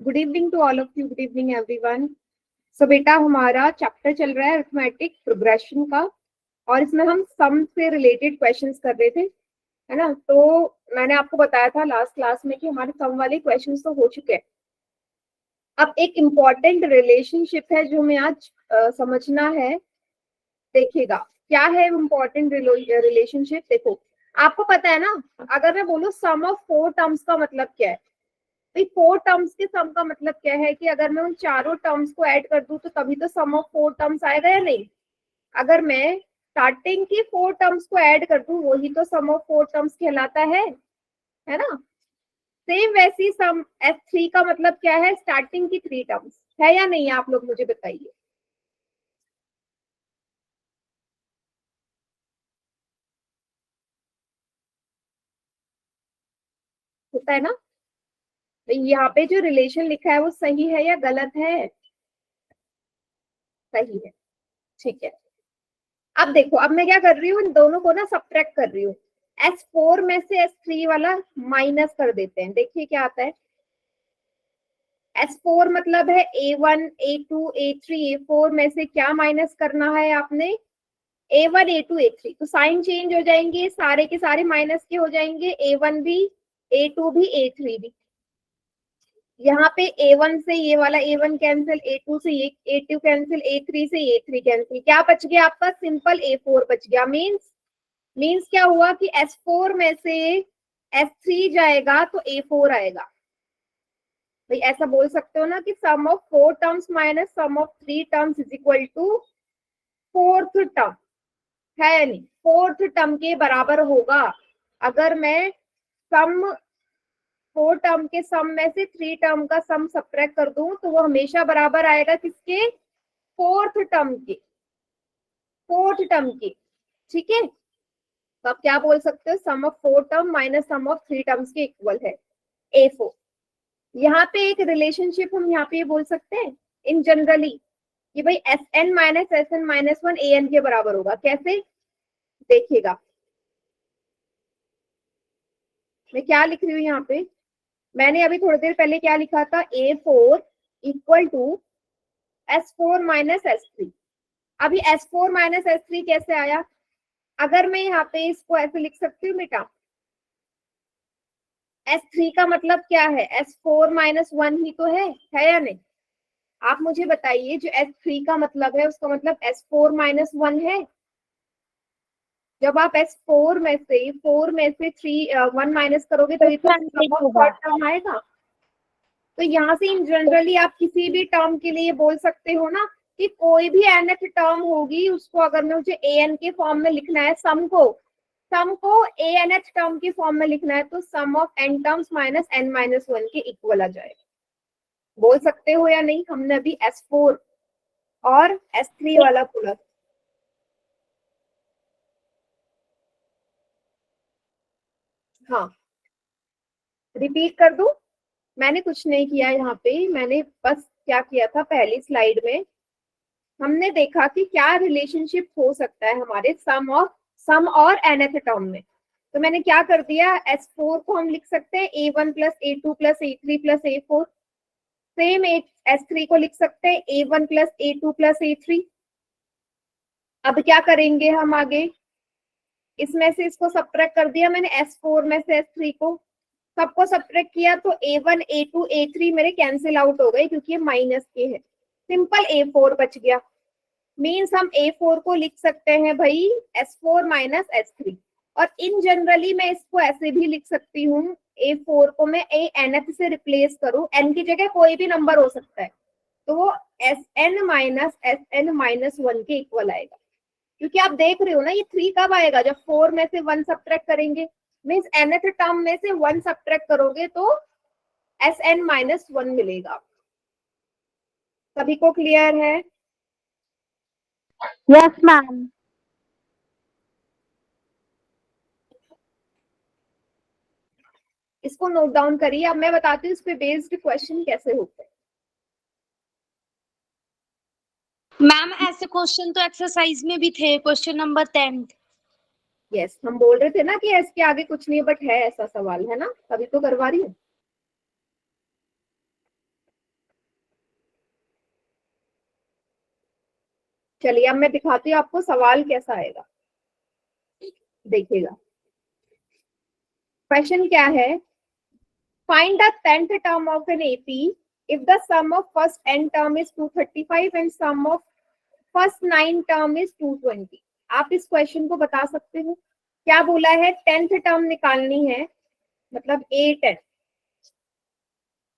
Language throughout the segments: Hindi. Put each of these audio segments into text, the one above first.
Good evening to all of you, good evening everyone. So बेटा, हमारा चैप्टर चल रहा है अरिथमेटिक प्रोग्रेशन का, और इसमें हम सम से रिलेटेड क्वेश्चंस कर रहे थे, है ना। तो मैंने आपको बताया था लास्ट क्लास में कि हमारे सम वाले क्वेश्चंस तो हो चुके हैं। अब एक इम्पॉर्टेंट रिलेशनशिप है जो हमें आज समझना है। देखिएगा क्या है इम्पोर्टेंट रिलेशनशिप। देखो, आपको पता है ना, अगर मैं बोलूं सम ऑफ फोर टर्म्स का मतलब क्या है। भाई, फोर टर्म्स के सम का मतलब क्या है कि अगर मैं उन चारों टर्म्स को ऐड कर दूं तो तभी तो सम ऑफ फोर टर्म्स आएगा या नहीं। अगर मैं स्टार्टिंग की फोर टर्म्स को ऐड कर दूं वही तो सम ऑफ फोर टर्म्स कहलाता है ना। सेम वैसी सम F3 का मतलब क्या है, स्टार्टिंग की थ्री टर्म्स है या नहीं, आप लोग मुझे बताइए। होता है ना। तो यहाँ पे जो रिलेशन लिखा है वो सही है या गलत है? सही है, ठीक है। अब देखो, अब मैं क्या कर रही हूँ, इन दोनों को ना सब्ट्रैक्ट कर रही हूँ। S4 में से S3 वाला माइनस कर देते हैं, देखिए क्या आता है। S4 मतलब है A1 A2 A3 A4 में से क्या माइनस करना है आपने, A1 A2 A3। तो साइन चेंज हो जाएंगे, सारे के सारे माइनस के हो जाएंगे, A1 भी A2 भी A3 भी। यहाँ पे A1 से ये वाला A1 कैंसिल, A2 से ये A2 कैंसिल, A3 से A3 कैंसिल, क्या बच गया आपका, सिंपल A4 बच गया। मीन्स क्या हुआ कि S4 में से S3 जाएगा तो A4 आएगा। भाई ऐसा बोल सकते हो ना कि sum of four terms minus sum of three terms is equal to fourth term, है या नहीं। फोर्थ टर्म के बराबर होगा। अगर मैं सम फोर टर्म के सम में से थ्री टर्म का सम सब्ट्रैक्ट कर दूं तो वो हमेशा बराबर आएगा किसके, फोर्थ टर्म के, फोर्थ टर्म के। ठीक है, तो आप क्या बोल सकते हो, sum of four term minus sum of three terms के इक्वल है A4। यहाँ पे एक रिलेशनशिप हम यहाँ पे बोल सकते हैं इन जनरली कि भाई Sn minus Sn minus one An के बराबर होगा। कैसे, देखिएगा मैं क्या लिख रही हूँ यहाँ पे। मैंने अभी थोड़ी देर पहले क्या लिखा था, A4 equal to S4 minus S3। अभी S4 माइनस S3 कैसे आया, अगर मैं यहाँ पे इसको ऐसे लिख सकती हूँ बेटा, S3 का मतलब क्या है, S4 माइनस वन ही तो है या नहीं। आप मुझे बताइए, जो S3 का मतलब है उसका मतलब S4 माइनस वन है। जब आप S4 में से थ्री वन माइनस करोगे तो ये तो थर्ड टर्म आएगा। तो यहाँ से इन जनरली आप किसी भी टर्म के लिए बोल सकते हो ना कि कोई भी nth टर्म होगी उसको अगर मैं मुझे an के फॉर्म में लिखना है, सम को anth टर्म के फॉर्म में लिखना है तो sum of n terms minus n minus one के इक्वल आ जाएगा। बोल सकते हो या नहीं, हमने अभी S4 और S3 वाला बोला। हाँ, रिपीट कर दूं, मैंने कुछ नहीं किया यहाँ पे। मैंने बस क्या किया था, पहली स्लाइड में हमने देखा कि क्या रिलेशनशिप हो सकता है हमारे सम और nth टर्म में। तो मैंने क्या कर दिया, S4 को हम लिख सकते हैं A1 plus A2 plus A3 plus A4। Same S3 को लिख सकते हैं A1 plus A2 plus A3। अब क्या करेंगे हम आगे, इसमें से इसको सब्ट्रैक्ट कर दिया मैंने, S4 में से S3 को सबको सब्ट्रैक्ट किया तो A1 A2 A3 मेरे कैंसिल आउट हो गए क्योंकि ये माइनस के है। सिंपल A4 बच गया। मीन्स हम A4 को लिख सकते हैं भाई S4 माइनस S3। और इन जनरली मैं इसको ऐसे भी लिख सकती हूँ, A4 को मैं nth से रिप्लेस करूं, n की जगह कोई भी नंबर हो सकता है, तो वो Sn माइनस वन के इक्वल आएगा। क्योंकि आप देख रहे हो ना, ये थ्री कब आएगा, जब फोर में से वन सब्ट्रैक्ट करेंगे। मीन्स nth टर्म में से वन सब्ट्रैक्ट करोगे तो Sn माइनस वन मिलेगा। सभी को क्लियर है? Yes ma'am. इसको नोट डाउन करिए। अब मैं बताती हूँ इस पे बेस्ड क्वेश्चन कैसे होते हैं। मैम ऐसे क्वेश्चन तो एक्सरसाइज में भी थे, क्वेश्चन नंबर 10। यस, हम बोल रहे थे ना कि इसके आगे कुछ नहीं, बट है ऐसा सवाल, है ना, तभी तो करवा रही हूँ। चलिए अब मैं दिखाती हूँ आपको सवाल कैसा आएगा, देखिएगा। क्वेश्चन क्या है, find the 10th term of an AP if the sum of first n term is 235 and sum of first 9 term is 220। आप इस क्वेश्चन को बता सकते हो। क्या बोला है, 10th टर्म निकालनी है, मतलब 8n।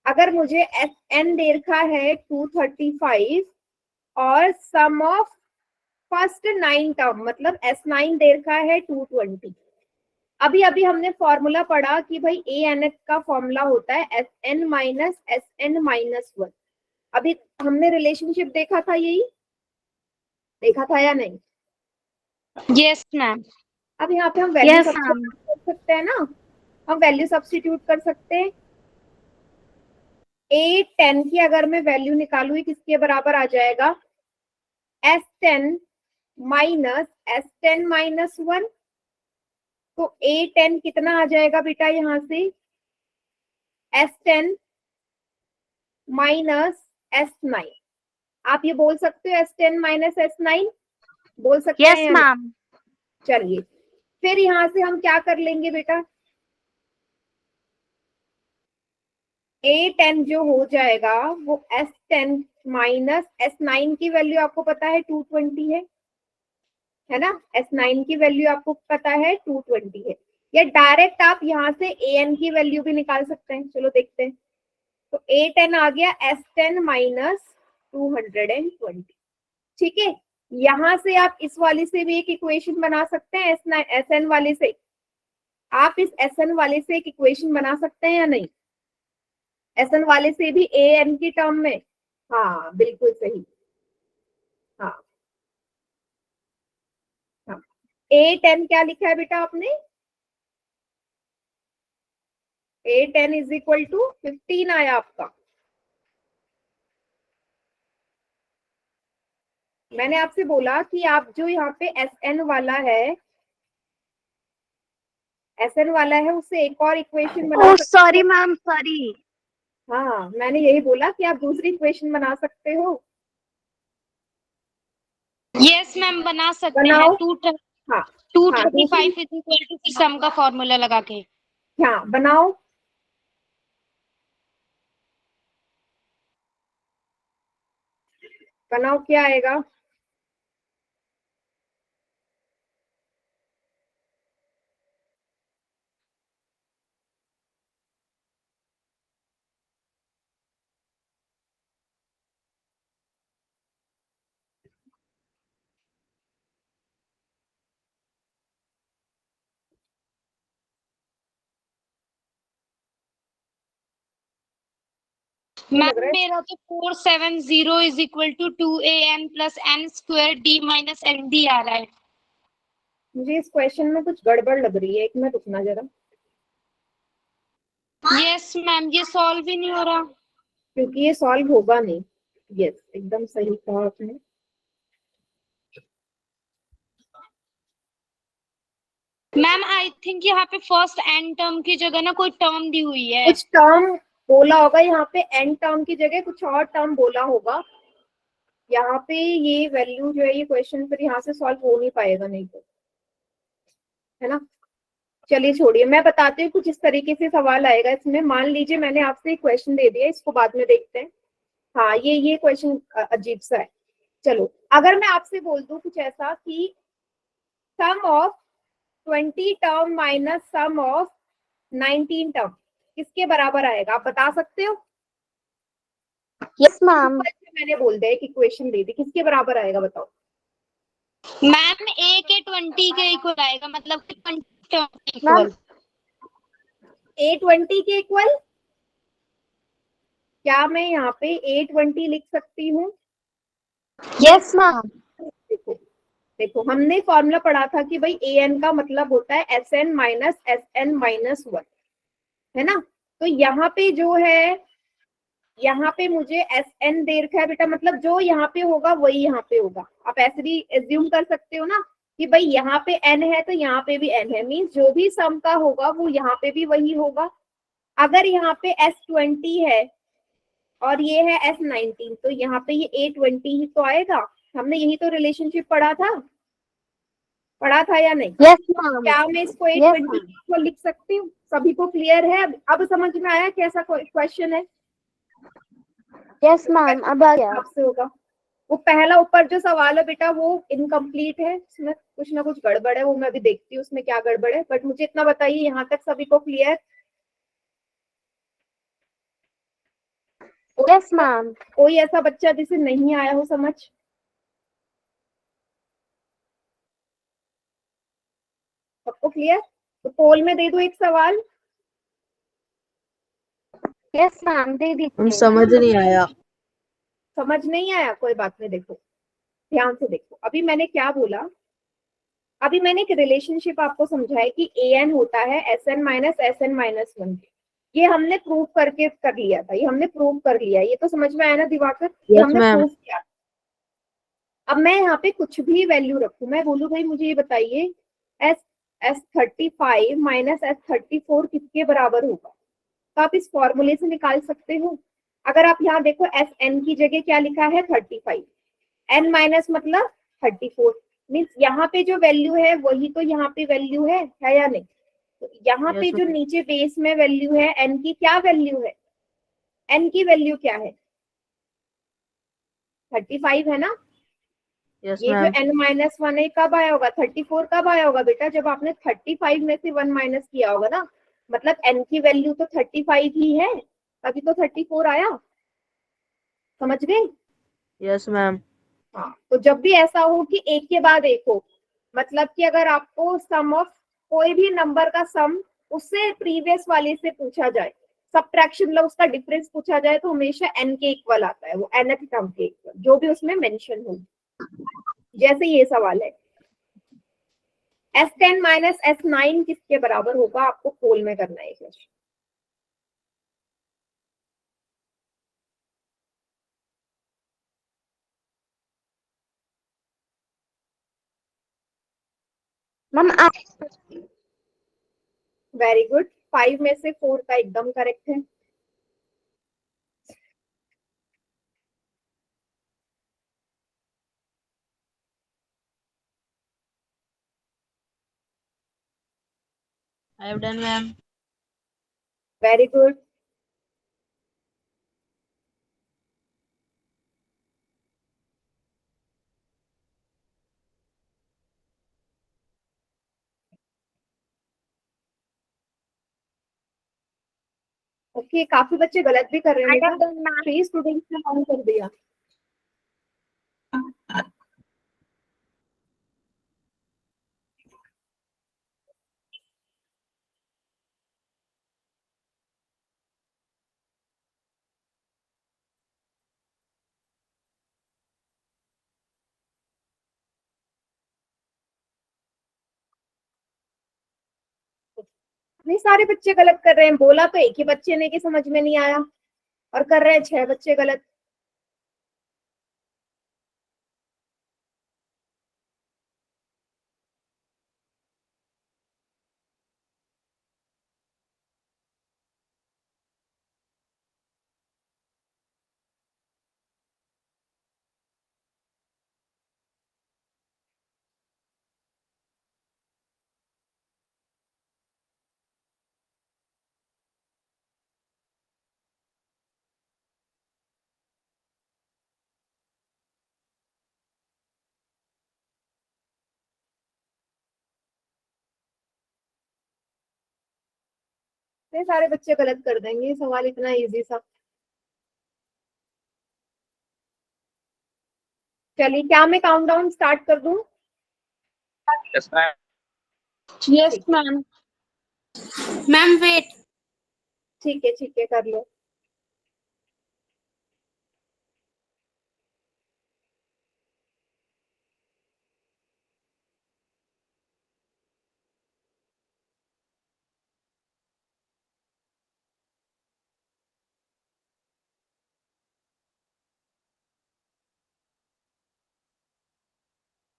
अगर मुझे एन दे रखा है 235 और सम ऑफ फर्स्ट 9 टर्म मतलब S9 दे रखा है 220। अभी अभी हमने फॉर्मूला पढ़ा कि भाई ए एन का फॉर्मूला होता है Sn माइनस Sn-1। अभी हमने रिलेशनशिप देखा था, यही देखा था या नहीं? Yes ma'am. अब यहाँ पे हम वैल्यू Yes, सब्स्टिट्यूट कर सकते हैं ना, हम वैल्यू सब्स्टिट्यूट कर सकते हैं। A10 की अगर मैं वैल्यू निकालू किसके बराबर आ जाएगा, S10 माइनस S10-1। तो A10 कितना आ जाएगा बेटा यहाँ से, S10 माइनस S9। आप ये बोल सकते हो S10 माइनस S9, बोल सकते yes हैं? मैम। चलिए फिर यहाँ से हम क्या कर लेंगे बेटा, A10 जो हो जाएगा वो S10 माइनस S9 की वैल्यू आपको पता है 220 है ना, S9 की वैल्यू आपको पता है 220 है। या डायरेक्ट आप यहाँ से AN की वैल्यू भी निकाल सकते हैं, चलो देखते हैं। तो A10 आ गया S10 माइनस 220। ठीक है, यहां से आप इस वाले से भी एक इक्वेशन बना सकते हैं, SN वाले से। आप इस SN वाले से एक इक्वेशन बना सकते हैं या नहीं, SN वाले से भी AN की टर्म में। हाँ बिल्कुल सही, हाँ हाँ। A10 क्या लिखा है बेटा आपने, A10 इज इक्वल टू 15 आया आपका। मैंने आपसे बोला कि आप जो यहाँ पे SN वाला है, SN वाला है उससे एक और इक्वेशन बना सकते सॉरी मैम, सॉरी। हाँ मैंने यही बोला कि आप दूसरी इक्वेशन बना सकते हो। यस मैम, बना सकते हैं। बनाओ। हाँ 235 इज इक्वल टू फिर सम का फॉर्मूला लगा के। हाँ बनाओ। बनाओ क्या आएगा, मैम मेरा तो 470 is equal to 2an plus n square d minus n d आ रहा है। मुझे इस क्वेश्चन में कुछ गड़बड़ लग रही है, एक मिनट रुकना जरा, यस मैम, ये सॉल्व ही नहीं हो रहा। क्योंकि ये सॉल्व होगा नहीं। यस एकदम सही कहा आपने। मैम आई थिंक यहाँ पे फर्स्ट n टर्म की जगह ना कोई टर्म दी हुई है। कुछ टर्म बोला होगा यहाँ पे, एन टर्म की जगह कुछ और टर्म बोला होगा यहाँ पे। ये वैल्यू जो है, ये क्वेश्चन फिर यहाँ से सॉल्व हो नहीं पाएगा नहीं तो, है ना। चलिए छोड़िए, मैं बताती हूँ कुछ इस तरीके से सवाल आएगा इसमें। मान लीजिए मैंने आपसे एक क्वेश्चन दे दिया, इसको बाद में देखते हैं। हाँ ये क्वेश्चन अजीब सा है। चलो अगर मैं आपसे बोल दूं कुछ ऐसा कि sum of 20 term minus sum of 19 term किसके बराबर आएगा, आप बता सकते हो? Yes ma'am. मैंने बोल दिया कि इक्वेशन दे दी, किसके बराबर आएगा बताओ? मैम a के 20 के इक्वल आएगा, मतलब कि 20 टर्म के इक्वल। A20 के इक्वल? क्या मैं यहाँ पे A20 लिख सकती हूँ? Yes ma'am. देखो देखो, हमने फॉर्मूला पढ़ा था कि भाई AN का मतलब होता है SN माइनस SN-1, है ना। तो यहाँ पे जो है, यहाँ पे मुझे SN दे रखा है बेटा, मतलब जो यहाँ पे होगा वही यहाँ पे होगा। आप ऐसे भी एज्यूम कर सकते हो ना कि भाई यहाँ पे N है तो यहाँ पे भी N है, मीन्स जो भी सम का होगा वो यहाँ पे भी वही होगा। अगर यहाँ पे S20 है और ये है S19, तो यहाँ पे ये A20 ही तो आएगा, हमने यही तो रिलेशनशिप पढ़ा था या नहीं? Yes ma'am. क्या मैं इसको Yes, 820 को लिख सकती हूँ? सभी को क्लियर है? अब समझ में आया कैसा क्वेश्चन है? यस मैम, अब आ गया। हिसाब से होगा। वो पहला ऊपर जो सवाल है बेटा वो इनकम्प्लीट है, उसमें कुछ ना कुछ गड़बड़ है, वो मैं अभी देखती हूँ उसमें क्या गड़बड़ है, बट मुझे इतना बताइए यहाँ तक सभी को क्लियर? Yes ma'am. कोई ऐसा बच्चा जिसे नहीं आया हो समझ? सबको क्लियर? तो पोल में दे दो एक सवाल। यस मैम, दे दीजिए। समझ नहीं आया। समझ नहीं आया? कोई बात नहीं, देखो ध्यान से देखो, अभी मैंने क्या बोला? अभी मैंने एक रिलेशनशिप आपको समझाया कि ए एन होता है एस एन माइनस वन। ये हमने प्रूव करके कर लिया था, ये हमने प्रूव कर लिया, ये तो समझ में आया ना दिवाकर? ये यस हमने मैम। प्रूव किया। अब मैं यहाँ पे कुछ भी वैल्यू रखूं, मैं बोलूं भाई मुझे ये बताइए एस S35 माइनस S34 किसके बराबर होगा, तो आप इस फॉर्मूले से निकाल सकते हो। अगर आप यहाँ देखो एस एन की जगह क्या लिखा है 35, एन माइनस मतलब 34, मीन्स यहाँ पे जो वैल्यू है वही तो यहाँ पे वैल्यू है या नहीं? तो यहाँ पे यस जो नीचे बेस में वैल्यू है एन की, क्या वैल्यू है? एन की वैल्यू क्या है? 35 है ना? यस ये जो मैम। n माइनस वन है कब आया होगा? 34 कब आया होगा बेटा? जब आपने 35 में से 1 माइनस किया होगा ना, मतलब n की वैल्यू तो 35 ही है, तभी तो 34 आया। समझ गए? Yes ma'am. हाँ, तो जब भी ऐसा हो कि एक के बाद एक हो, मतलब कि अगर आपको सम ऑफ कोई भी नंबर का सम उससे प्रीवियस वाले से पूछा जाए, सब्ट्रैक्शन मतलब उसका डिफरेंस पूछा जाए, तो हमेशा n के इक्वल आता है, वो nth टर्म के इक्वल जो भी उसमें मेंशन हो। जैसे ये सवाल है S10 माइनस S9 किसके बराबर होगा, आपको पोल में करना है क्वेश्चन। मैम वेरी गुड, 5 में से 4 का एकदम करेक्ट है। I have done ma'am. Very good. Okay, काफी बच्चे गलत भी कर रहे हैं बेटा, 3 स्टूडेंट्स ने काउंट कर दिया। नहीं, सारे बच्चे गलत कर रहे हैं, बोला तो एक ही बच्चे ने कि समझ में नहीं आया, और कर रहे हैं 6 बच्चे गलत। नहीं, सारे बच्चे गलत कर देंगे, सवाल इतना इजी सा। चलिए, क्या मैं काउंटडाउन स्टार्ट कर दूं? Yes ma'am. Yes ma'am. Ma'am wait. ठीक है कर लो।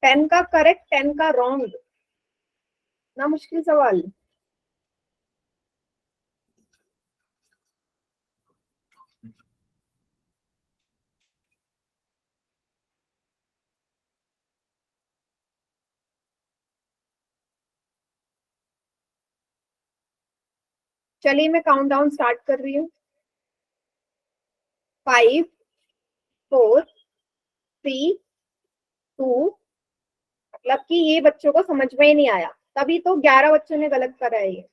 टेन का करेक्ट, 10 का रॉन्ग, ना मुश्किल सवाल। चलिए मैं काउंट डाउन स्टार्ट कर रही हूँ। 5 4 3 2, मतलब कि ये बच्चों को समझ में ही नहीं आया, तभी तो 11 बच्चों ने गलत करा है, ये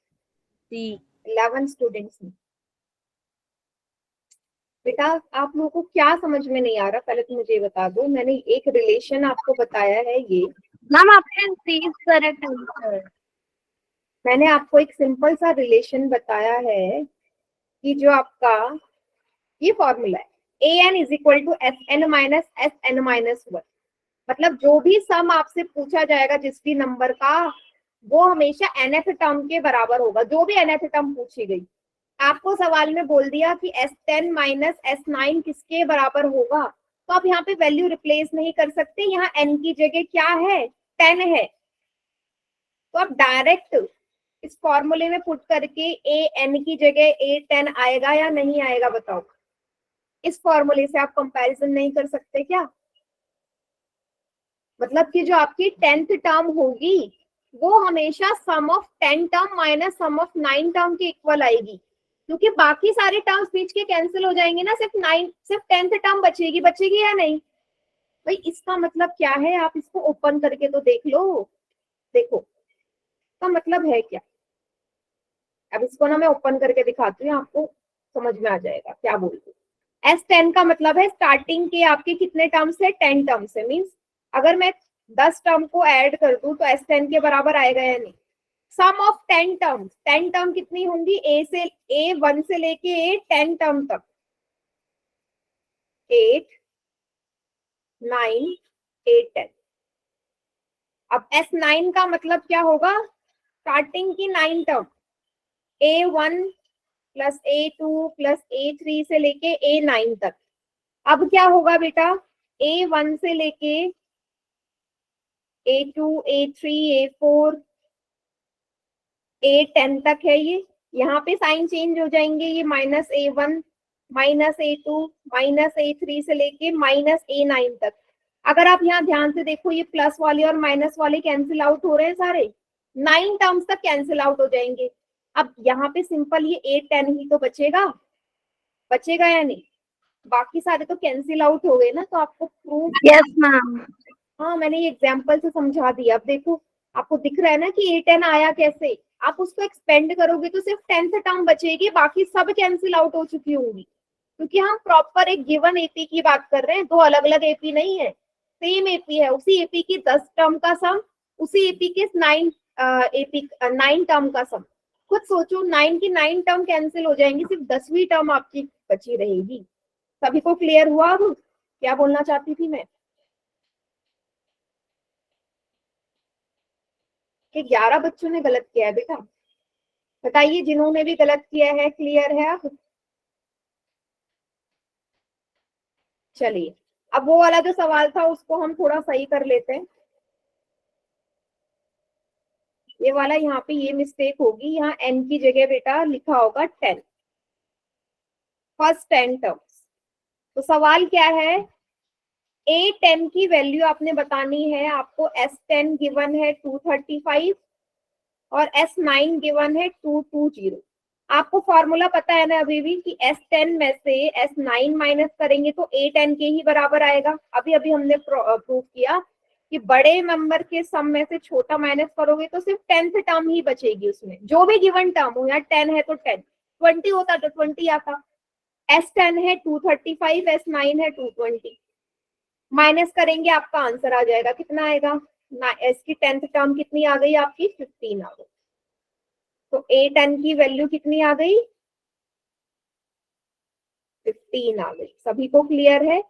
C 11 स्टूडेंट्स ने। बेटा आप लोगों को क्या समझ में नहीं आ रहा, पहले तो मुझे बता दो। मैंने एक रिलेशन आपको बताया है, ये ma'am option C is correct answer. मैंने आपको एक सिंपल सा रिलेशन बताया है कि जो आपका ये फॉर्मूला है, an is equal to Sn minus Sn minus 1, मतलब जो भी सम आपसे पूछा जाएगा जिस भी नंबर का, वो हमेशा nth टर्म के बराबर होगा, जो भी nth टर्म पूछी गई। आपको सवाल में बोल दिया कि S10 माइनस S9 किसके बराबर होगा, तो आप यहाँ पे वैल्यू रिप्लेस नहीं कर सकते, यहाँ n की जगह क्या है, 10 है। तो आप डायरेक्ट इस फॉर्मूले में पुट करके an की जगह a10 आएगा या नहीं आएगा, बताओ। इस फॉर्मूले से आप कंपैरिजन नहीं कर सकते क्या? मतलब कि जो आपकी 10th टर्म होगी वो हमेशा sum of 10 term minus sum of 9 term के इक्वल आएगी, क्योंकि बाकी सारे टर्म्स बीच के कैंसिल हो जाएंगे ना, सिर्फ 10th टर्म बचेगी या नहीं भाई। इसका मतलब क्या है, आप इसको ओपन करके तो देख लो, देखो इसका मतलब है क्या। अब इसको ना मैं ओपन करके दिखाती हूँ, आपको समझ में आ जाएगा क्या बोल रही हूँ। S10 का मतलब है स्टार्टिंग के आपके कितने टर्म्स है, 10 टर्म्स है। मीन्स अगर मैं 10 टर्म को ऐड कर दूं तो S10 के बराबर आएगा या नहीं। सम ऑफ 10 टर्म्स, 10 टर्म कितनी होंगी, A1 से लेके A10 टर्म तक, 8 9 8 10। अब S9 का मतलब क्या होगा, स्टार्टिंग की 9 term, A1 plus A2 plus A3 से लेके A9 तक। अब क्या होगा बेटा, A1 से लेके A2 A3 A4 A10 तक है ये। यहाँ पे साइन चेंज हो जाएंगे, ये minus A1 minus A2 minus A3 से लेके माइनस A9 तक। अगर आप यहाँ ध्यान से देखो, ये प्लस वाले और माइनस वाले कैंसिल आउट हो रहे हैं, सारे 9 टर्म्स तक कैंसिल आउट हो जाएंगे। अब यहाँ पे सिंपल ये A10 ही तो बचेगा या नहीं, बाकी सारे तो कैंसिल आउट हो गए ना। तो आपको प्रूफ, यस मैम। हाँ मैंने ये एग्जाम्पल से समझा दिया। अब देखो आपको दिख रहा है ना कि A10 आया कैसे, आप उसको एक्सपेंड करोगे तो सिर्फ 10th टर्म बचेगी, बाकी सब कैंसिल आउट हो चुकी होंगी, क्योंकि हम प्रॉपर एक गिवन एपी की बात कर रहे हैं, दो अलग अलग एपी नहीं है, सेम एपी है। उसी एपी की 10 टर्म का सम, उसी एपी के 9 टर्म का सम। खुद सोचो, 9 की 9 टर्म कैंसिल हो जाएंगी, सिर्फ 10वीं टर्म आपकी बची रहेगी। सभी को क्लियर हुआ? अब क्या बोलना चाहती थी मैं, कि 11 बच्चों ने गलत किया है बेटा। बताइए जिन्होंने भी गलत किया है, क्लियर है अब? चलिए अब वो वाला जो सवाल था उसको हम थोड़ा सही कर लेते हैं। ये वाला यहाँ पे ये मिस्टेक होगी, यहाँ n की जगह बेटा लिखा होगा 10, फर्स्ट 10 टर्म्स। तो सवाल क्या है, A10 की वैल्यू आपने बतानी है। आपको S10 गिवन है 235 और S9 गिवन है 220। आपको फॉर्मूला पता है ना अभी भी कि S10 में से S9 माइनस करेंगे तो A10 के ही बराबर आएगा। अभी अभी हमने प्रूव किया कि बड़े नंबर के सम में से छोटा माइनस करोगे तो सिर्फ 10th टर्म ही बचेगी उसमें, जो भी गिवन टर्म हो। यहाँ 10 है तो 10, 20 होता तो 20 आता। S10 है 235, S9 है 220, माइनस करेंगे आपका आंसर आ जाएगा, कितना आएगा ना। S की 10th टर्म कितनी आ गई आपकी, 15 आ गई। तो A10 की वैल्यू कितनी आ गई, 15 आ गई। सभी को क्लियर है?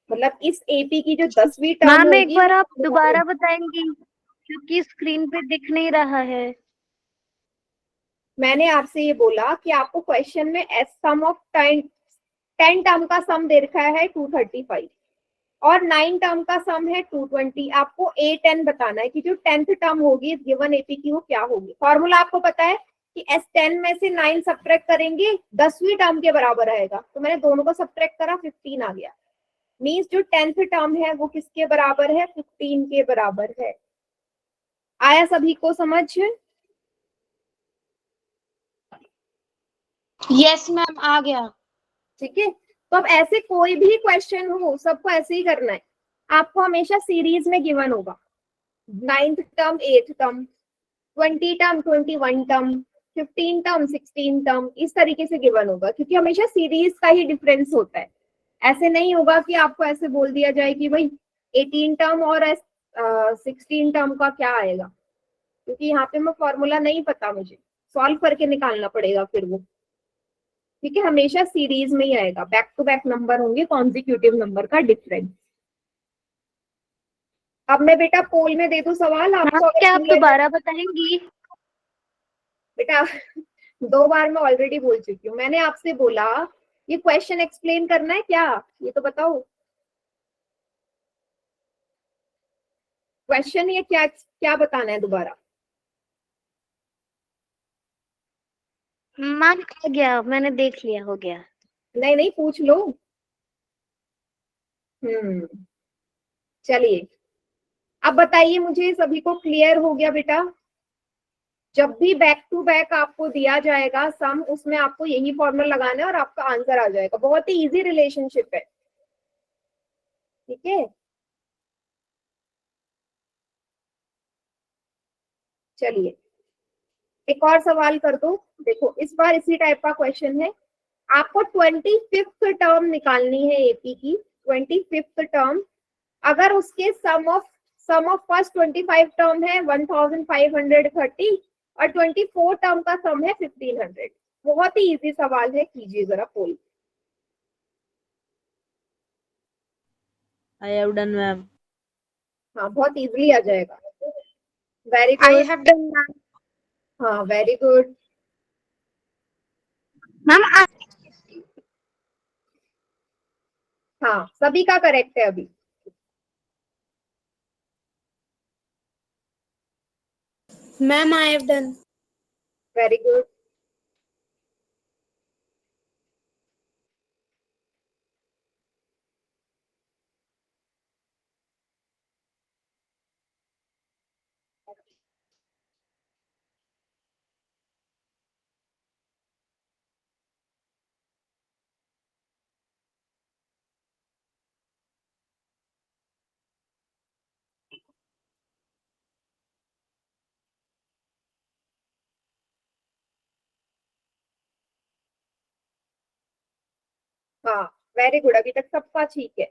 मतलब इस एपी की जो 10वीं टर्म मैम एक होगी, बार आप दोबारा बताएंगी, क्योंकि स्क्रीन पे दिख नहीं रहा है। मैंने आपसे ये बोला कि आपको क्वेश्चन में एस सम ऑफ 10 टर्म का सम दे रखा है 235 और 9 टर्म का सम है 220। आपको A10 बताना है कि जो 10th टर्म होगी इस गिवन एपी की वो क्या होगी। फॉर्मूला आपको पता है कि S10 में से 9 सब्ट्रैक्ट करेंगे 10वीं टर्म के बराबर आएगा। तो मैंने दोनों को सब्ट्रैक्ट करा, 15 आ गया। मीन्स जो 10th टर्म है वो किसके बराबर है, 15 के बराबर है। आया सभी को समझ? यस मैम आ गया। ठीक है, तो अब ऐसे कोई भी क्वेश्चन हो सबको ऐसे ही करना है। आपको हमेशा सीरीज में गिवन होगा, 9th term, 8th term, 20 term, 21 term, 15 term, 16 term, इस तरीके से गिवन होगा, क्योंकि हमेशा सीरीज का ही डिफरेंस होता है। ऐसे नहीं होगा कि आपको ऐसे बोल दिया जाए कि भाई 18 टर्म और 16 टर्म का क्या आएगा, क्योंकि यहाँ पे मैं फॉर्मूला नहीं पता, मुझे सॉल्व करके निकालना पड़ेगा फिर वो। ठीक है, हमेशा सीरीज में ही आएगा, बैक टू बैक नंबर होंगे, कॉन्जिक्यूटिव नंबर का डिफरेंस। अब मैं बेटा पोल में दे दूं सवाल आपको, अगर क्या आप clear है- दोबारा बताएंगी? बेटा 2 बार मैं ऑलरेडी बोल चुकी हूँ, मैंने आपसे बोला ये क्वेश्चन एक्सप्लेन करना है क्या, ये तो बताओ। क्वेश्चन ये क्या क्या बताना है दोबारा? मैम आ गया, मैंने देख लिया, हो गया। नहीं नहीं, पूछ लो। चलिए, अब बताइए मुझे, सभी को क्लियर हो गया बेटा? जब भी बैक टू बैक आपको दिया जाएगा सम, उसमें आपको यही फॉर्मूला लगाना है और आपका आंसर आ जाएगा। बहुत ही इजी रिलेशनशिप है। ठीक है, चलिए एक और सवाल कर दो। देखो इस बार इसी टाइप का क्वेश्चन है, आपको 25th टर्म निकालनी है एपी की। 25th टर्म, अगर उसके सम ऑफ फर्स्ट 25 टर्म है 1530 और 24 टर्म का सम है 1500। बहुत ही इजी सवाल है, कीजिए जरा पोल। I have done, ma'am. हाँ, बहुत इजीली आ जाएगा। Very I good. Have done ma'am. हाँ, वेरी गुड। मैम हाँ, सभी का करेक्ट है अभी। Ma'am I have done. Very good. हाँ, वेरी गुड, अभी तक सबका ठीक है।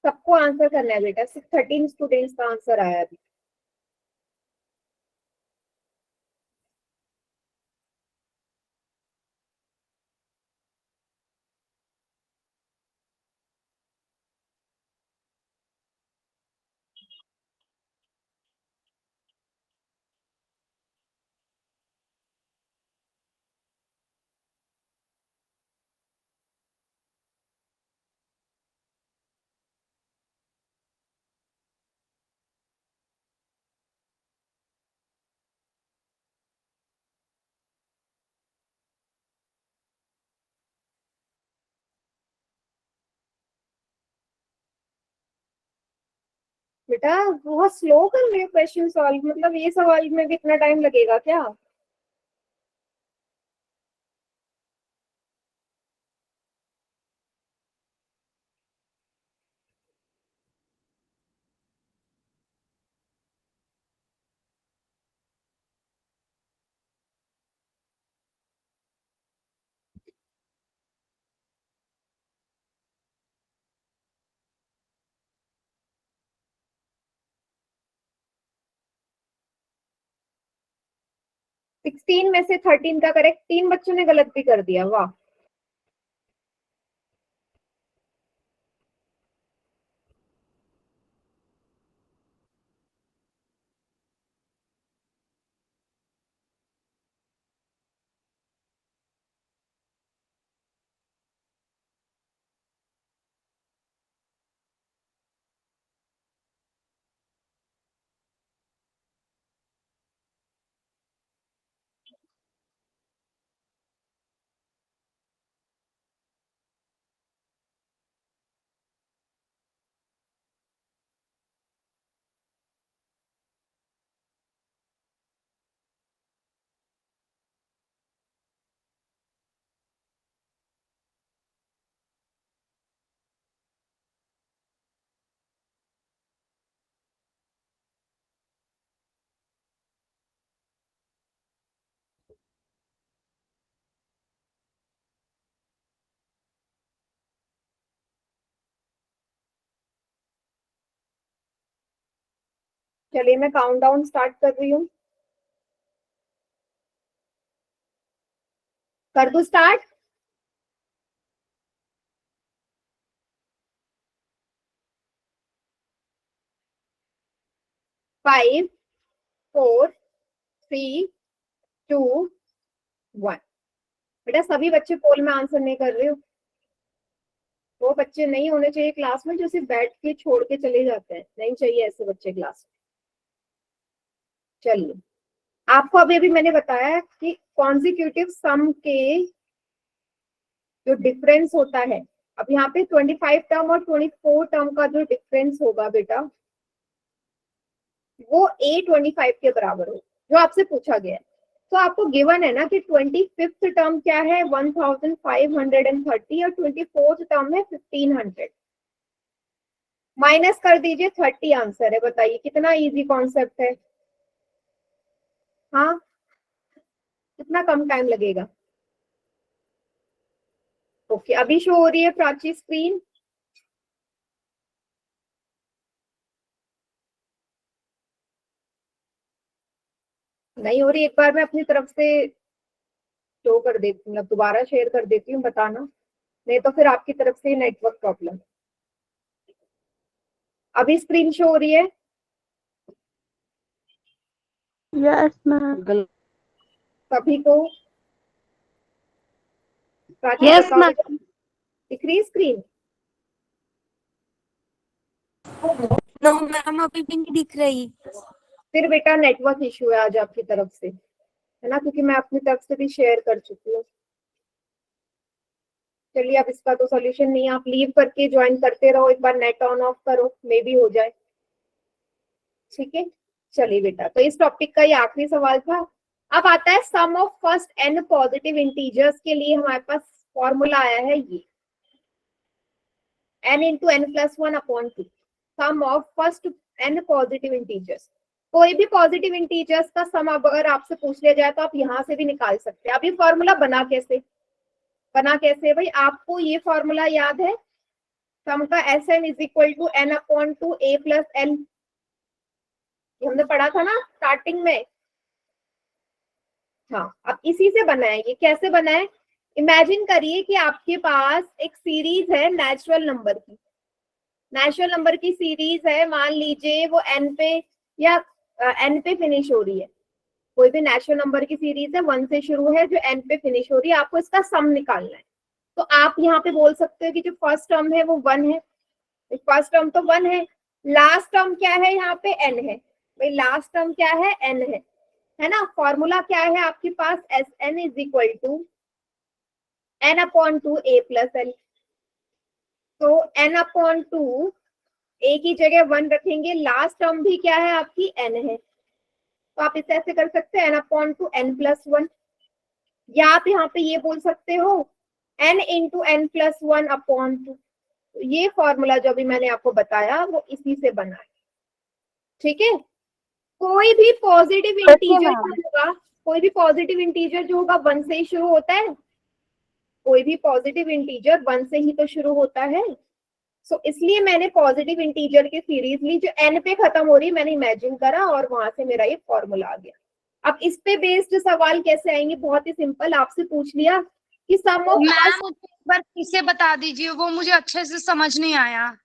सबको आंसर करना है बेटा, सिर्फ 13 स्टूडेंट्स का आंसर आया अभी। बेटा बहुत स्लो कर रहे हो क्वेश्चन सॉल्व, मतलब ये सवाल में भी इतना टाइम लगेगा क्या? सिक्सटीन में से 13 का करेक्ट, 3 बच्चों ने गलत भी कर दिया, वाह। चलिए मैं काउंटडाउन स्टार्ट कर रही हूँ, कर दूं start? Five, four, three, two, one. बेटा सभी बच्चे पोल में आंसर नहीं कर रहे हो। वो बच्चे नहीं होने चाहिए क्लास में जो सिर्फ बैठ के छोड़ के चले जाते हैं, नहीं चाहिए ऐसे बच्चे क्लास में। चलिए, आपको अभी अभी मैंने बताया कि कॉन्जिक्यूटिव सम के जो डिफरेंस होता है, अब यहाँ पे 25 टर्म और 24 टर्म का जो डिफरेंस होगा बेटा, वो A25 के बराबर हो, जो आपसे पूछा गया है। तो आपको गिवन है ना कि 25th टर्म क्या है 1530 और 24th टर्म है 1500। माइनस कर दीजिए, 30 आंसर है। बताइए कितना इजी कॉन्सेप्ट है। हाँ, कितना कम टाइम लगेगा। ओके, अभी शो हो रही है प्राची स्क्रीन? नहीं हो रही? एक बार मैं अपनी तरफ से शो कर देती हूँ, मतलब दोबारा शेयर कर देती हूँ, बताना, नहीं तो फिर आपकी तरफ से नेटवर्क प्रॉब्लम। अभी स्क्रीन शो हो रही है? Yes ma'am. सभी को? Yes, ma'am. दिख रही स्क्रीन? नो मैम, अभी भी नहीं दिख रही। फिर बेटा नेटवर्क इशू है आज आपकी तरफ से, है ना, क्योंकि मैं अपनी तरफ से भी शेयर कर चुकी हूँ। चलिए, अब इसका तो सॉल्यूशन नहीं है, आप लीव करके ज्वाइन करते रहो, एक बार नेट ऑन ऑफ करो, मे भी हो जाए। ठीक है, चलिए बेटा, तो इस टॉपिक का ये आखिरी सवाल था। अब आता है sum of first n positive integers के लिए हमारे पास फॉर्मूला आया है ये n into n plus 1 upon 2, sum of first n positive integers. कोई भी पॉजिटिव इंटीजर्स का सम अब अगर आपसे पूछ लिया जाए तो आप यहाँ से भी निकाल सकते हैं। अब ये फॉर्मूला बना कैसे भाई? आपको ये फॉर्मूला याद है, सम का Sn is equal to n upon 2 a plus l, हमने पढ़ा था ना स्टार्टिंग में। हाँ, अब इसी से बना है। ये कैसे बना है? इमेजिन करिए कि आपके पास एक सीरीज है नेचुरल नंबर की सीरीज है, मान लीजिए वो n पे या n पे फिनिश हो रही है। कोई भी नेचुरल नंबर की सीरीज है, 1 से शुरू है, जो n पे फिनिश हो रही है, आपको इसका सम निकालना है। तो आप यहाँ पे बोल सकते हो कि जो फर्स्ट टर्म है वो 1 है, फर्स्ट टर्म तो 1 है, लास्ट टर्म क्या है यहाँ पे n है, भाई लास्ट टर्म क्या है n है ना। फॉर्मूला क्या है आपके पास? Sn is equal to n upon 2 a plus l। तो n अपॉन 2 a की जगह 1 रखेंगे, लास्ट टर्म भी क्या है आपकी n है, तो आप इसे ऐसे कर सकते हैं n अपॉन 2 n प्लस 1, या आप यहाँ पे ये बोल सकते हो n into n plus 1 upon 2। ये फॉर्मूला जो अभी मैंने आपको बताया वो इसी से बना है। ठीक है, कोई भी पॉजिटिव इंटीजर होगा, कोई भी पॉजिटिव इंटीजर जो होगा 1 से ही शुरू होता है, कोई भी पॉजिटिव इंटीजर 1 से ही तो शुरू होता है। सो इसलिए मैंने पॉजिटिव इंटीजर की सीरीज ली जो n पे खत्म हो रही है, मैंने इमेजिन करा और वहां से मेरा ये फॉर्मूला आ गया। अब इस पे बेस्ड सवाल कैसे आएंगे? बहुत ही सिंपल, आपसे पूछ लिया कि सम ऑफ, मैम एक बार फिर से बता दीजिए, वो मुझे अच्छे से समझ नहीं आया।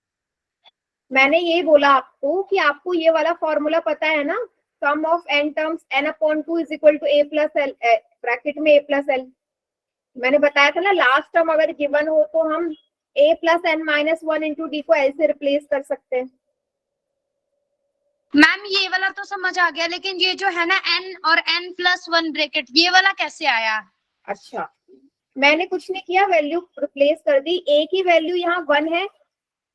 मैंने ये बोला आपको कि आपको ये वाला फॉर्मूला पता है ना, sum of n terms n upon 2 is equal to a plus l, bracket में a प्लस l। मैंने बताया था ना, लास्ट टर्म अगर गिवन हो तो हम a plus n minus 1 into D को l से रिप्लेस कर सकते हैं। मैम ये वाला तो समझ आ गया, लेकिन ये जो है ना n और n प्लस 1 ब्रैकेट, ये वाला कैसे आया? अच्छा, मैंने कुछ नहीं किया, वैल्यू रिप्लेस कर दी। a की वैल्यू यहाँ 1 है,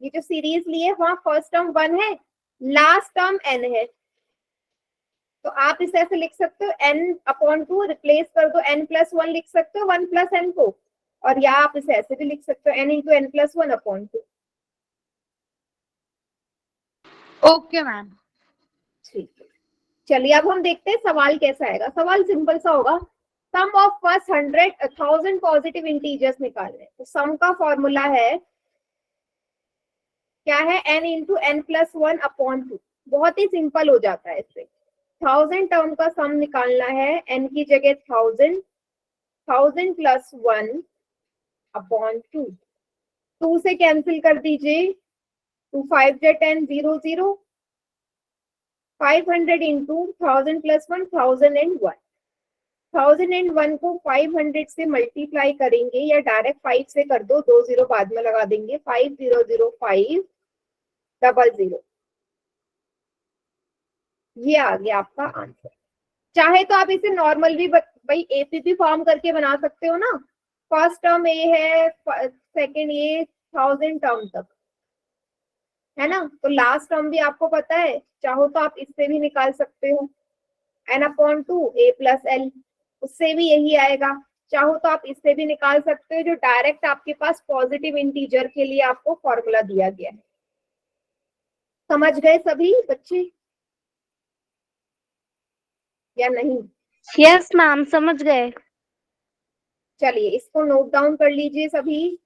ये जो सीरीज ली है वहां फर्स्ट टर्म 1 है, लास्ट टर्म n है, तो आप इसे ऐसे लिख सकते हो n अपॉन 2, रिप्लेस कर दो n प्लस 1 लिख सकते हो 1 प्लस n को, और या आप इसे ऐसे भी लिख सकते हो n into n plus 1 upon 2। Okay ma'am, ठीक है, चलिए अब हम देखते हैं सवाल कैसा आएगा। सवाल सिंपल सा होगा, सम ऑफ फर्स्ट 1000 पॉजिटिव इंटीजर्स निकालने। तो सम का फॉर्मूला है क्या है? n into n plus 1 upon 2। बहुत ही सिंपल हो जाता है इससे। 1000 टर्म का सम निकालना है, n की जगह 1000, 1000 प्लस 1 अपॉन 2, 2 से कैंसिल कर दीजिए, 2 5 जा 10, 0 0, 500 इंटू 1000 प्लस 1, 1001, 1001 को 500 से मल्टीप्लाई करेंगे या डायरेक्ट 5 से कर दो, 2 0 बाद में लगा देंगे, 5005 डबल 0, ये आ गया आपका आंसर। चाहे तो आप इसे नॉर्मल भी भाई एपीपी फॉर्म करके बना सकते हो ना, फर्स्ट टर्म ए है, सेकंड ए, 1000 टर्म तक है ना, तो लास्ट टर्म भी आपको पता है, चाहो तो आप इससे भी निकाल सकते हो, n upon 2 a plus L, उससे भी यही आएगा। चाहो तो आप इससे भी निकाल सकते हो, जो डायरेक्ट आपके पास पॉजिटिव इंटीजर के लिए आपको फॉर्मूला दिया गया है। समझ गए सभी बच्चे या नहीं? यस मैम, समझ गए। चलिए इसको नोट डाउन कर लीजिए सभी,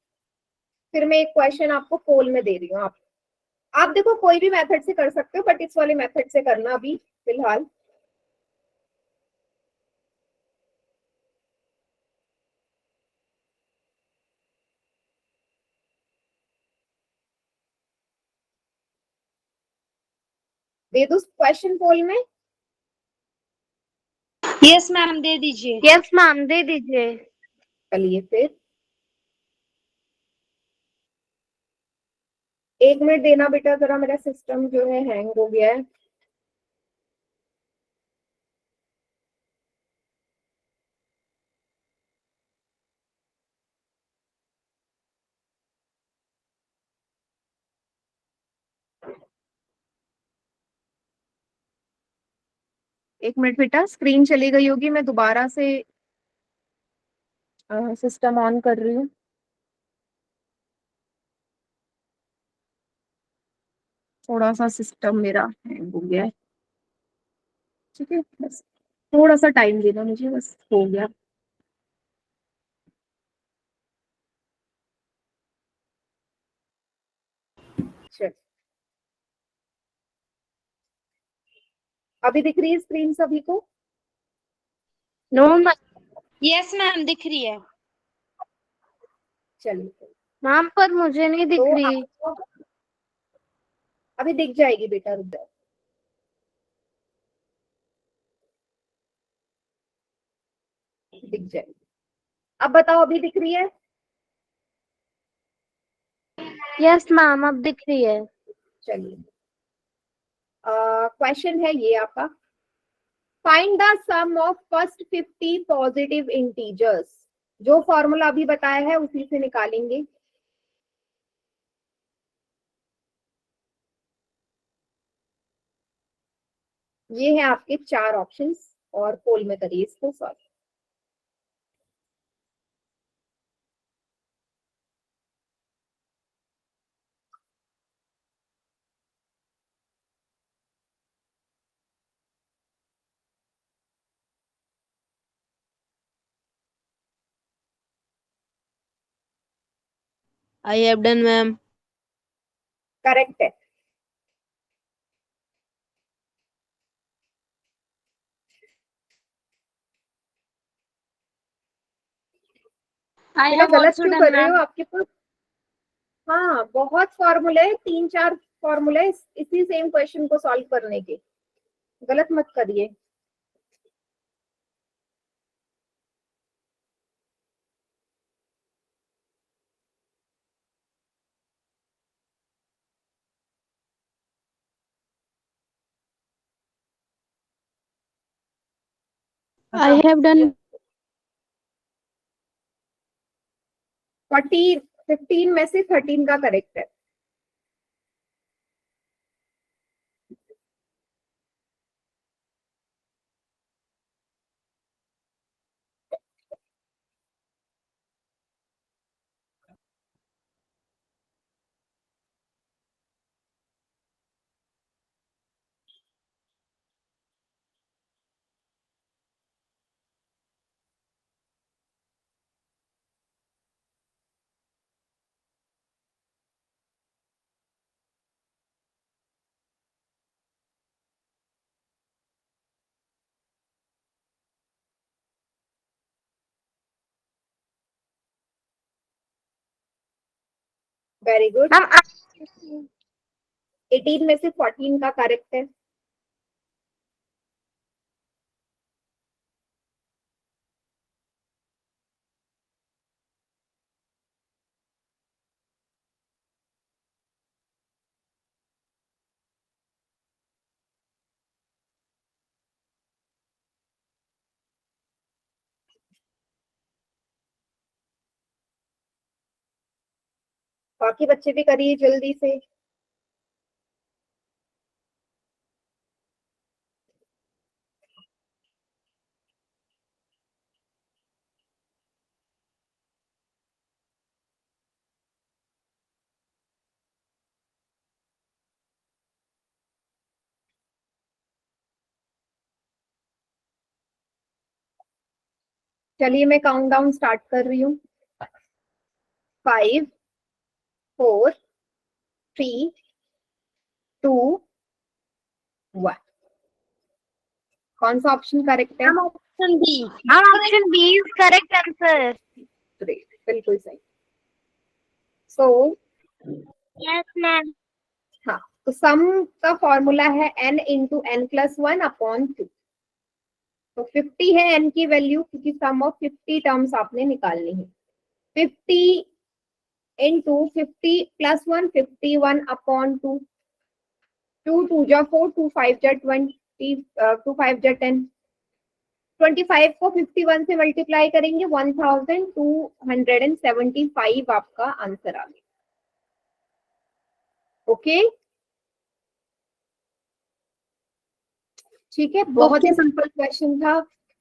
फिर मैं एक क्वेश्चन आपको पोल में दे रही हूँ। आप देखो कोई भी मेथड से कर सकते हो, बट इस वाले मेथड से करना अभी फिलहाल। दे दो क्वेश्चन पोल में। यस मैम, दे दीजिए। यस मैम, दे दीजिए। चलिए फिर 1 मिनट देना बेटा, जरा मेरा सिस्टम जो है हैंग हो गया है। एक मिनट बेटा, स्क्रीन चली गई होगी, मैं दोबारा से सिस्टम ऑन कर रही हूँ। थोड़ा सा सिस्टम मेरा हैंग हो गया है, ठीक है, बस थोड़ा सा टाइम देना मुझे, बस हो गया। चल अभी दिख रही है स्क्रीन सभी को? No ma'am. यस मैम, दिख रही है। चलिए मैम पर मुझे नहीं दिख तो रही। आपको अभी दिख जाएगी बेटा, रुक जाओ। दिख जाएगी, अब बताओ अभी दिख रही है? यस मैम, अब दिख रही है। चलिए क्वेश्चन है ये आपका, find the sum of first 50 positive integers. जो फॉर्मूला अभी बताया है उसी से निकालेंगे। ये है आपके 4 ऑप्शंस, और पोल में करिए इसको solve. I have done, ma'am. Correct है। आई बेटा हैव गलत ऑल्सो क्यों डन कर रहे हो? मैम। आपके पास हाँ बहुत फॉर्मूले, 3 4 फॉर्मूले इसी सेम क्वेश्चन को सॉल्व करने के, गलत मत करिए। I have done. 15 में से 13 का करेक्ट है। Very good. मैम 18 में से 14 का करेक्ट है। बाकी बच्चे भी करिए जल्दी से। चलिए मैं काउंटडाउन स्टार्ट कर रही हूँ। 5 4 3 2 1। कौन सा ऑप्शन करेक्ट है? Option B. Option B is correct answer. Great, बिल्कुल सही। So yes ma'am. हाँ, तो सम का फॉर्मूला है n into n plus 1 upon 2। तो 50 है n की वैल्यू, क्योंकि सम ऑफ 50 टर्म्स आपने निकालनी है। 50 इंटू 50 प्लस 1 51 अपॉन 2। 2 2 जा 4, 2 5 जा 20, 2 5 जा 10। 25 को 51 से मल्टीप्लाई करेंगे, 1275 आपका आंसर आ गया। ओके, ठीक है, बहुत ही सिंपल क्वेश्चन था।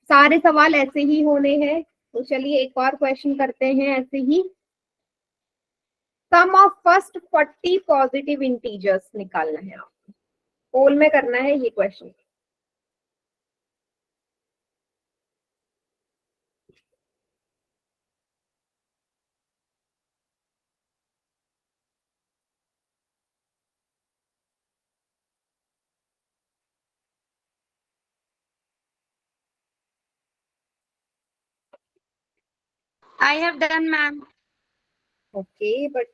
सारे सवाल ऐसे ही होने हैं। तो चलिए एक और क्वेश्चन करते हैं ऐसे ही। सम ऑफ फर्स्ट 40 पॉजिटिव इंटीजर्स निकालना है आपको। पोल में करना है ये question. I have done ma'am. Okay, but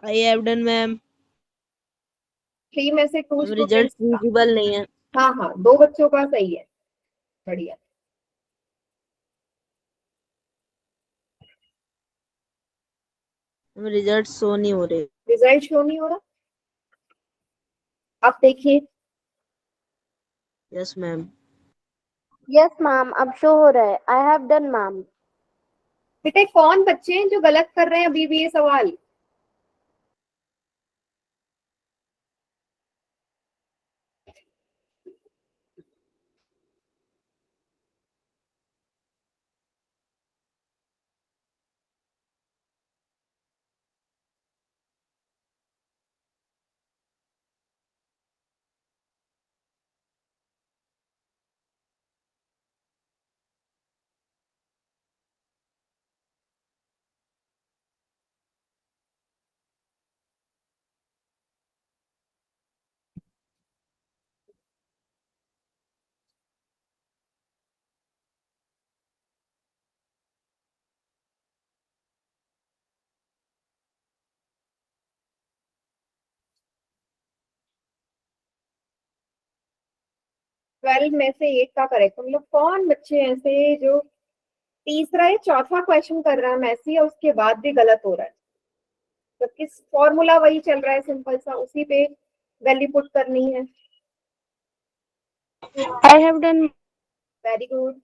I have done ma'am. 3 में से 2 रिजल्ट स्टूडेंट्स का। विजिबल नहीं है। हाँ हाँ, 2 बच्चों का सही है। बढ़िया। रिजल्ट शो नहीं हो रहे। रिजल्ट शो नहीं हो रहा, आप देखिए। Yes ma'am. यस मैम, अब शो हो रहा है। I have done ma'am. बेटे कौन बच्चे हैं जो गलत कर रहे हैं अभी भी ये सवाल? ट्वेल्व में से 8 का करेक्ट। मतलब कौन बच्चे ऐसे जो तीसरा या चौथा क्वेश्चन कर रहा है मैसी, और उसके बाद भी गलत हो रहा है? तो किस फॉर्मूला वही चल रहा है सिंपल सा, उसी पे वैल्यू पुट करनी है। I have done. Very good.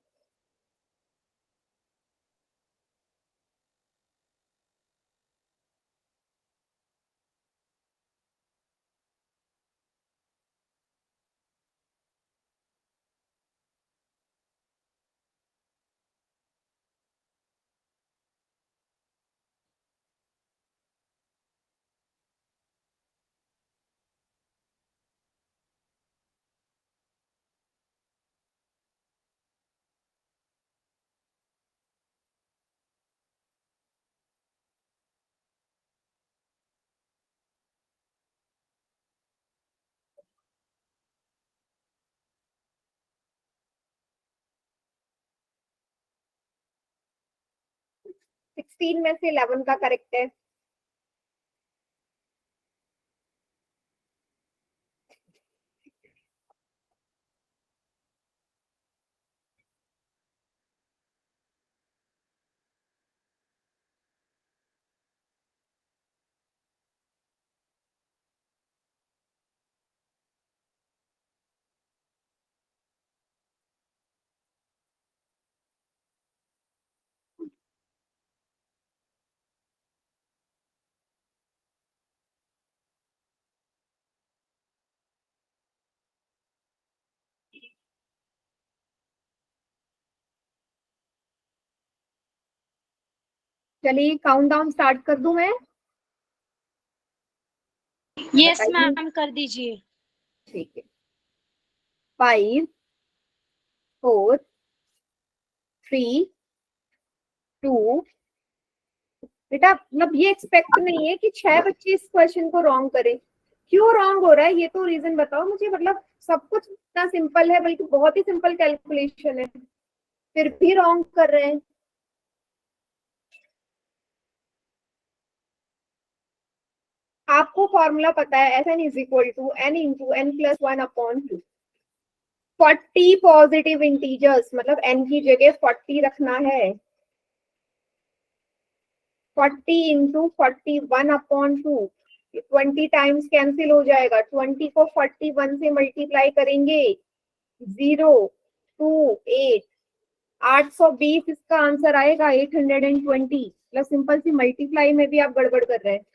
16 में से 11 का करेक्ट है। चलिए काउंट डाउन स्टार्ट कर दूं मैं? यस बताइए। मैम कर दीजिए। ठीक है। 5 4 3 2। बेटा मतलब ये एक्सपेक्ट नहीं है कि 6 बच्चे इस क्वेश्चन को रॉन्ग करें। क्यों रॉन्ग हो रहा है ये तो रीजन बताओ मुझे। मतलब सब कुछ इतना सिंपल है, बल्कि बहुत ही सिंपल कैलकुलेशन है, फिर भी रॉन्ग कर रहे हैं। आपको फॉर्मूला पता है, S N is equal to N into N plus 1/2। 40 positive integers, मतलब एन की जगह 40 रखना है। 40 इंटू 41/2, 20 टाइम्स कैंसिल हो जाएगा। 20 को 41 से मल्टीप्लाई करेंगे, 028, 820 इसका आंसर आएगा। 820 मतलब सिंपल सी मल्टीप्लाई में भी आप गड़बड़ कर रहे हैं।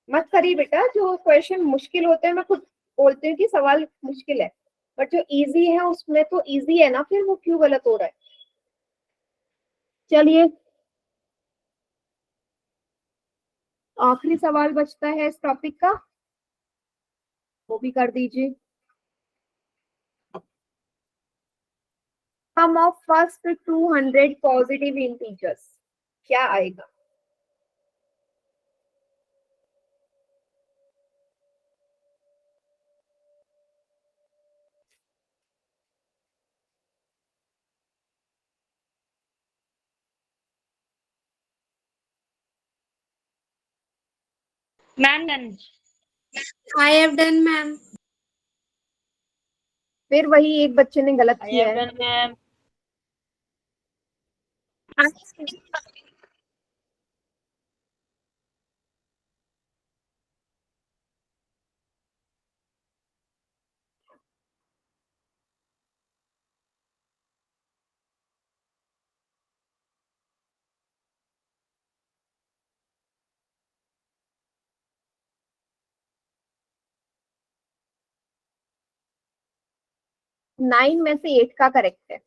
मत करिए बेटा, जो क्वेश्चन मुश्किल होते हैं मैं खुद बोलती हूँ कि सवाल मुश्किल है, बट जो इजी है उसमें तो इजी है ना, फिर वो क्यों गलत हो रहा है। चलिए आखिरी सवाल बचता है इस टॉपिक का, वो भी कर दीजिए। सम ऑफ फर्स्ट 200 पॉजिटिव इंटीजर्स क्या आएगा? Ma'am done. I have done, ma'am. फिर वही एक बच्चे ने गलत I किया have है। done, ma'am. 9 में से 8 का करेक्ट है।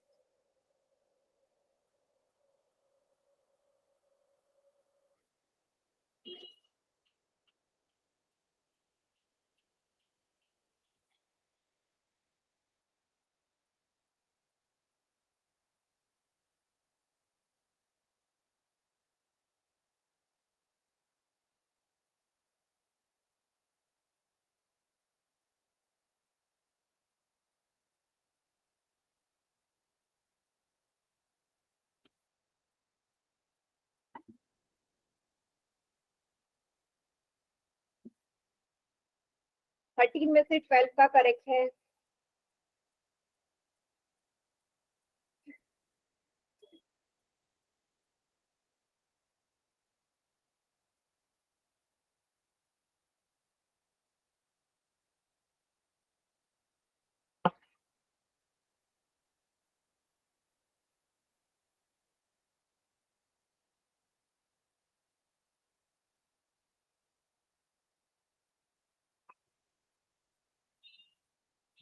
थर्टीन में से 12 का करेक्ट है।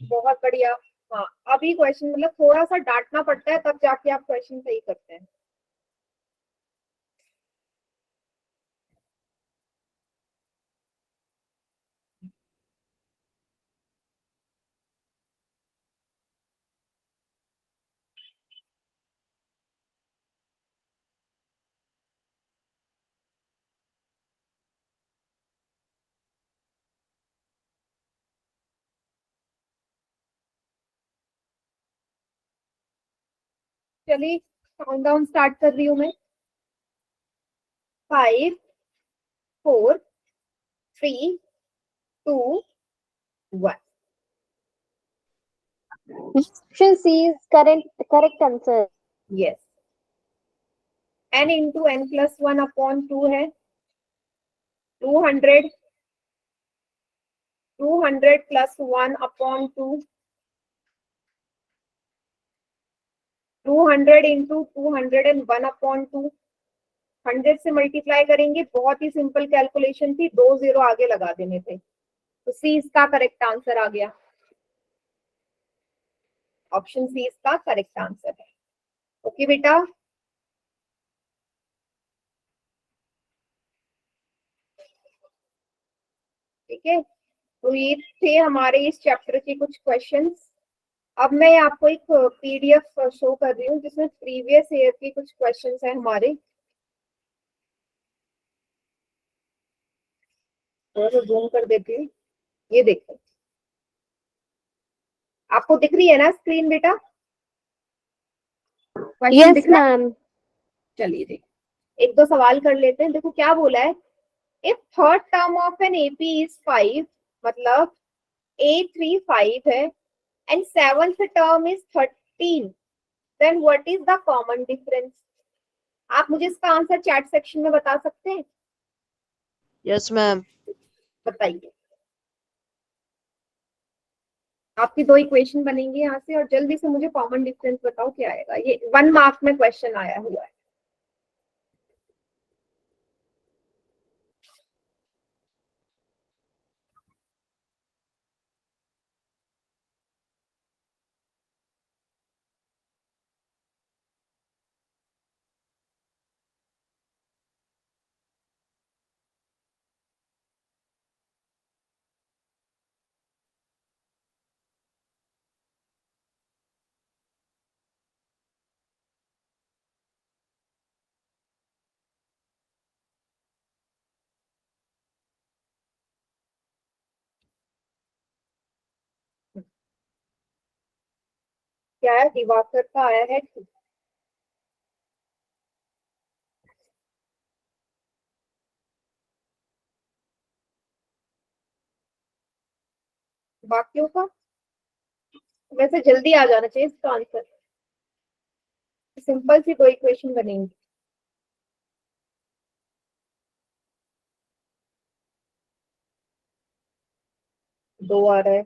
बहुत बढ़िया। हाँ, अभी क्वेश्चन मतलब थोड़ा सा डांटना पड़ता है तब जाके आप क्वेश्चन सही करते हैं। चलिए काउंटडाउन स्टार्ट कर रही हूँ मैं। 5 4 3 2 1। Option C is correct answer. Yes, n into n plus 1 upon 2 है 200 प्लस 1 अपॉन 2 200 इंटू 201 अपॉन 2 100 से मल्टीप्लाई करेंगे। बहुत ही सिंपल कैलकुलेशन थी, 2 0 आगे लगा देने थे। तो सी इसका करेक्ट आंसर आ गया। ऑप्शन सी इसका करेक्ट आंसर है। ओके बेटा, ठीक है। तो ये थे हमारे इस चैप्टर के कुछ क्वेश्चंस। अब मैं आपको एक पीडीएफ शो कर रही हूँ जिसमें प्रीवियस ईयर के कुछ क्वेश्चंस हैं हमारे। थोड़ा सा जूम कर देती हूँ, ये देखो आपको दिख रही है ना स्क्रीन बेटा? क्वेश्चन Yes, दिख रहा है? ma'am. चलिए जी, एक दो सवाल कर लेते हैं। देखो क्या बोला है, if third term of an AP is 5, मतलब A3 5 है and seventh term is 13, then what is the common difference? आप मुझे इसका आंसर चैट सेक्शन में बता सकते हैं? Yes ma'am. बताइए। आपकी दो इक्वेशन बनेंगी यहाँ से और जल्दी से मुझे कॉमन डिफरेंस बताओ क्या आएगा। ये 1 मार्क में क्वेश्चन आया हुआ है। क्या है, दिवाकर का आया है 2। बाकियों का वैसे जल्दी आ जाना चाहिए इसका आंसर। सिंपल सी दो इक्वेशन बनेंगी। दो आ रहा है।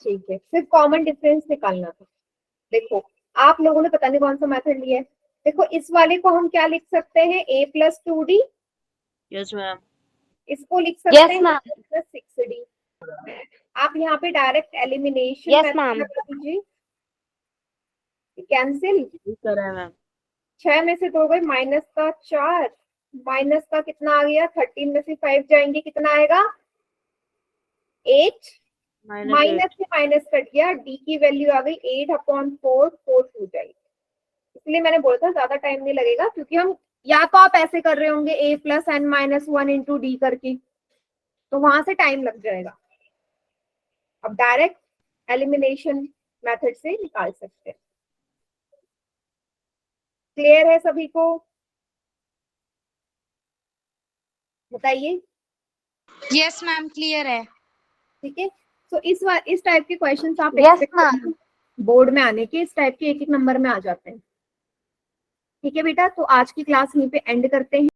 ठीक है, सिर्फ कॉमन डिफरेंस निकालना था। देखो आप लोगों ने पता नहीं कौन सा मेथड लिया है। देखो इस वाले को हम क्या लिख सकते हैं, a plus 2d। Yes ma'am. इसको लिख सकते Yes, हैं ma'am. Plus 6d। आप यहाँ पे डायरेक्ट एलिमिनेशन Yes, ma'am. कीजिए, कैंसिल। करा है मैम। 6 में से 2 गए, माइनस का 4, माइनस का कितना आ गया, 13 में से 5 जाएंगे, कितना आएगा 8। माइनस से माइनस कट गया, डी की वैल्यू आ गई 8/4, 4 टू जाएगी। इसलिए मैंने बोला था ज्यादा टाइम नहीं लगेगा, क्योंकि हम या तो आप ऐसे कर रहे होंगे a plus n minus 1 into D करके, तो वहां से टाइम लग जाएगा। अब डायरेक्ट एलिमिनेशन मेथड से निकाल सकते हैं। क्लियर है सभी को? बताइए। यस मैम, क्लियर है। ठीक है, तो इस टाइप के क्वेश्चंस आप Yes, expect ma'am. करें बोर्ड में आने के। इस टाइप के एक एक नंबर में आ जाते हैं। ठीक है बेटा, तो आज की क्लास यहीं पे एंड करते हैं।